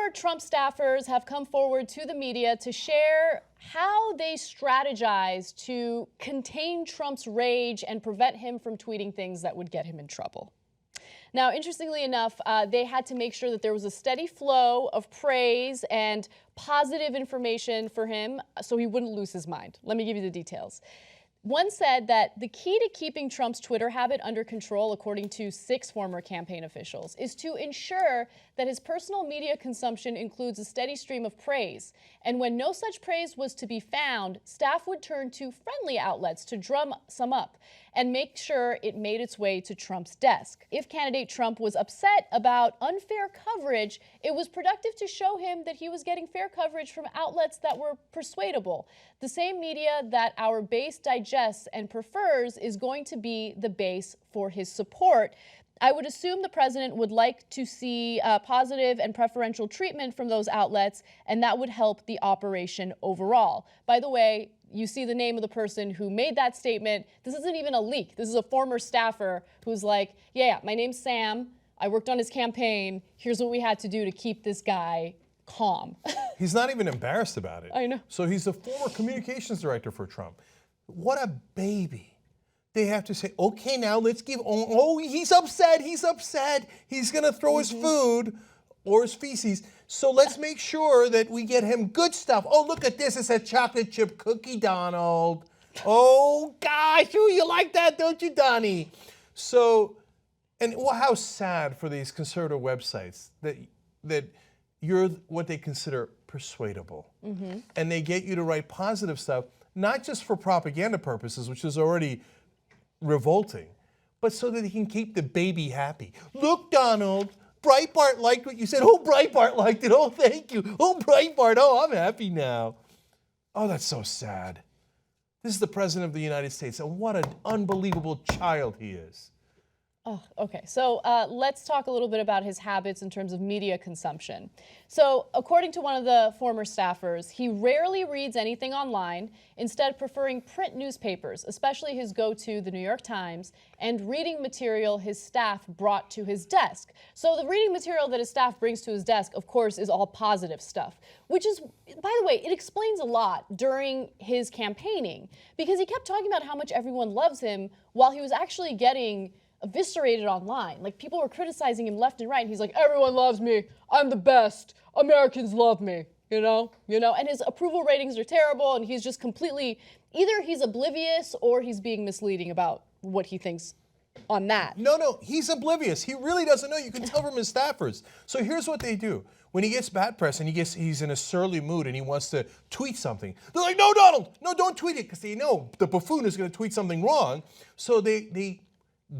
Former Trump staffers have come forward to the media to share how they strategize to contain Trump's rage and prevent him from tweeting things that would get him in trouble. Now, interestingly enough, they had to make sure that there was a steady flow of praise and positive information for him so he wouldn't lose his mind. Let me give you the details. One said that the key to keeping Trump's Twitter habit under control, according to 6 former campaign officials, is to ensure that his personal media consumption includes a steady stream of praise. And when no such praise was to be found, staff would turn to friendly outlets to drum some up and make sure it made its way to Trump's desk. If candidate Trump was upset about unfair coverage, it was productive to show him that he was getting fair coverage from outlets that were persuadable. The same media that our base digests and prefers is going to be the base for his support. I would assume the president would like to see positive and preferential treatment from those outlets, and that would help the operation overall. By the way, you see the name of the person who made that statement. This isn't even a leak. This is a former staffer who's like, yeah, my name's Sam. I worked on his campaign. Here's what we had to do to keep this guy calm. He's not even embarrassed about it. I know. So he's the former communications director for Trump. What a baby. They have to say, okay, now let's give, oh, he's upset. He's going to throw his food or his feces. So let's make sure that we get him good stuff. Oh, look at this. It's a chocolate chip cookie, Donald. Oh, gosh, you like that, don't you, Donnie? So, and how sad for these conservative websites that you're what they consider persuadable. And they get you to write positive stuff, not just for propaganda purposes, which is already revolting, but so that he can keep the baby happy. Look, Donald, Breitbart liked what you said. Oh, Breitbart liked it. Oh, thank you. Oh, Breitbart. Oh, I'm happy now. Oh, that's so sad. This is the President of the United States, and what an unbelievable child he is. Oh, okay. So let's talk a little bit about his habits in terms of media consumption. So according to one of the former staffers, he rarely reads anything online, instead preferring print newspapers, especially his go-to, the New York Times, and reading material his staff brought to his desk. So the reading material that his staff brings to his desk, of course, is all positive stuff, which is, by the way, it explains a lot during his campaigning, because he kept talking about how much everyone loves him while he was actually getting eviscerated online. Like, people were criticizing him left and right, and he's like, everyone loves me, I'm the best, Americans love me, you know, and his approval ratings are terrible, and he's just completely, either he's oblivious or he's being misleading about what he thinks on that. No, he's oblivious. He really doesn't know. You can tell from his staffers. So here's what they do. When he gets bad press and he's in a surly mood and he wants to tweet something, they're like, no, Donald, no, don't tweet it, because they know the buffoon is going to tweet something wrong. So they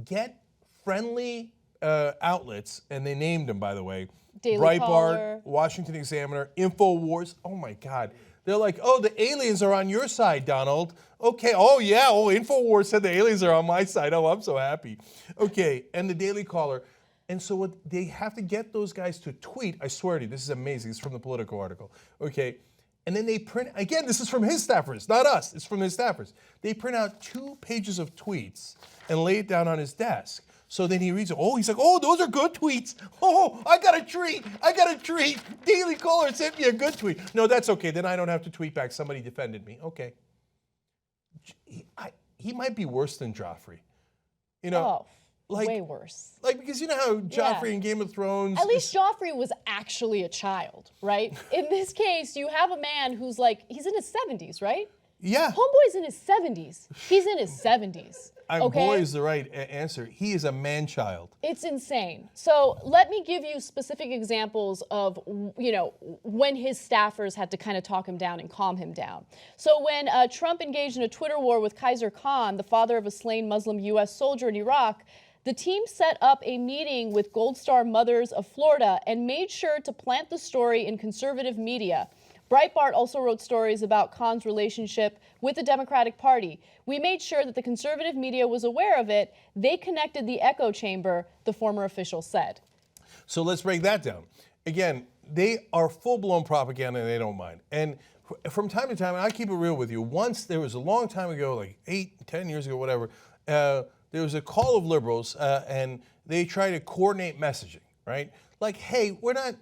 get friendly outlets, and they named them, by the way. Daily Breitbart, Caller. Washington Examiner, InfoWars. Oh my God. They're like, oh, the aliens are on your side, Donald. Okay, oh yeah, InfoWars said the aliens are on my side. Oh, I'm so happy. Okay, and the Daily Caller. And so what they have to get those guys to tweet, I swear to you, this is amazing. It's from the Politico article. Okay. And then they print, again, this is from his staffers, not us, it's from his staffers. They print out 2 pages of tweets and lay it down on his desk. So then he reads it. Oh, he's like, oh, those are good tweets. Oh, I got a treat. Daily Caller sent me a good tweet. No, that's okay. Then I don't have to tweet back. Somebody defended me. Okay. He might be worse than Joffrey. You know, way worse. Like, because you know how Joffrey in Game of Thrones. At least Joffrey was actually a child, right? In this case, you have a man who's like, he's in his 70s, right? Yeah. Homeboy's in his 70s. He's in his 70s. Okay? Boy is the right answer. He is a man-child. It's insane. So let me give you specific examples of, when his staffers had to kind of talk him down and calm him down. So when Trump engaged in a Twitter war with Kaiser Khan, the father of a slain Muslim U.S. soldier in Iraq, the team set up a meeting with Gold Star Mothers of Florida and made sure to plant the story in conservative media. Breitbart also wrote stories about Khan's relationship with the Democratic Party. We made sure that the conservative media was aware of it. They connected the echo chamber, the former official said. So let's break that down. Again, they are full-blown propaganda and they don't mind. And from time to time, and I keep it real with you, once there was a long time ago, like 8, 10 years ago, whatever, there was a call of liberals and they try to coordinate messaging, right? Like, hey, we're not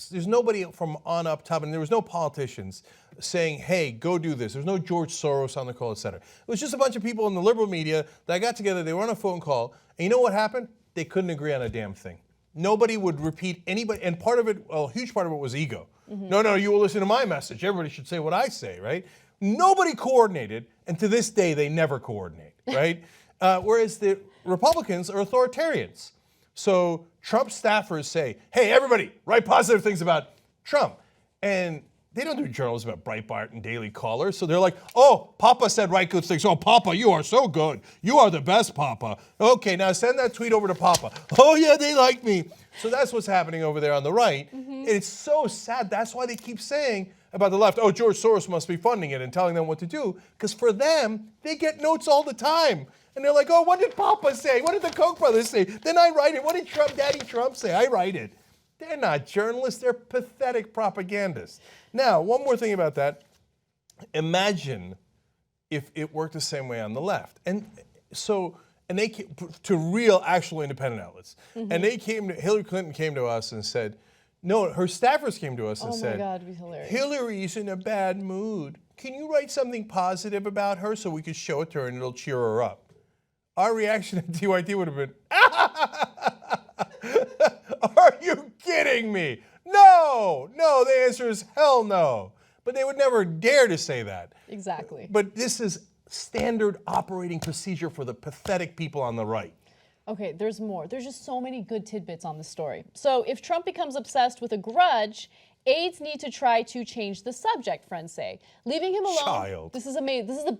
there's nobody from on up top, and there was no politicians saying, hey, go do this. There was no George Soros on the call, et cetera. It was just a bunch of people in the liberal media that got together, they were on a phone call, and you know what happened? They couldn't agree on a damn thing. Nobody would repeat anybody, and part of it, well, a huge part of it was ego. No, you will listen to my message. Everybody should say what I say, right? Nobody coordinated, and to this day, they never coordinate, right? Whereas the Republicans are authoritarians. So Trump staffers say, hey, everybody, write positive things about Trump. And they don't do journalism about Breitbart and Daily Caller. So they're like, oh, Papa said write good things. Oh, Papa, you are so good. You are the best, Papa. Okay, now send that tweet over to Papa. Oh, yeah, they like me. So that's what's happening over there on the right. And it's so sad. That's why they keep saying about the left, oh, George Soros must be funding it and telling them what to do. Because for them, they get notes all the time. And they're like, oh, what did Papa say? What did the Koch brothers say? Then I write it. What did Daddy Trump say? I write it. They're not journalists. They're pathetic propagandists. Now, one more thing about that. Imagine if it worked the same way on the left. And they came to real, actual independent outlets. And Hillary Clinton came to us and said, no, her staffers came to us and said, oh my God, it'd be hilarious. Hillary's in a bad mood. Can you write something positive about her so we could show it to her and it'll cheer her up? Our reaction at TYT would have been, are you kidding me? No, the answer is hell no. But they would never dare to say that. Exactly. But this is standard operating procedure for the pathetic people on the right. Okay, there's more. There's just so many good tidbits on the story. So if Trump becomes obsessed with a grudge, aides need to try to change the subject, friends say. Leaving him alone. Child. This is amazing.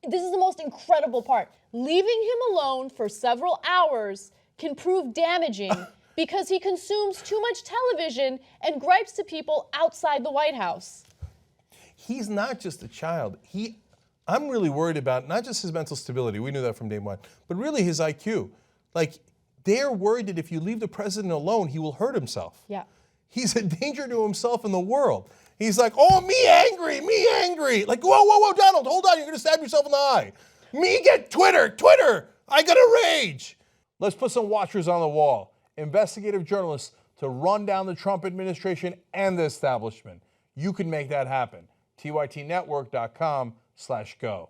This is the most incredible part. Leaving him alone for several hours can prove damaging because he consumes too much television and gripes to people outside the White House. He's not just a child. I'm really worried about not just his mental stability, we knew that from day one, but really his IQ. Like, they're worried that if you leave the president alone, he will hurt himself. Yeah. He's a danger to himself and the world. He's like, oh, me angry. Like, whoa, Donald, hold on, you're gonna stab yourself in the eye. Me get Twitter, I gotta rage. Let's put some watchers on the wall, investigative journalists to run down the Trump administration and the establishment. You can make that happen. TYTnetwork.com/go.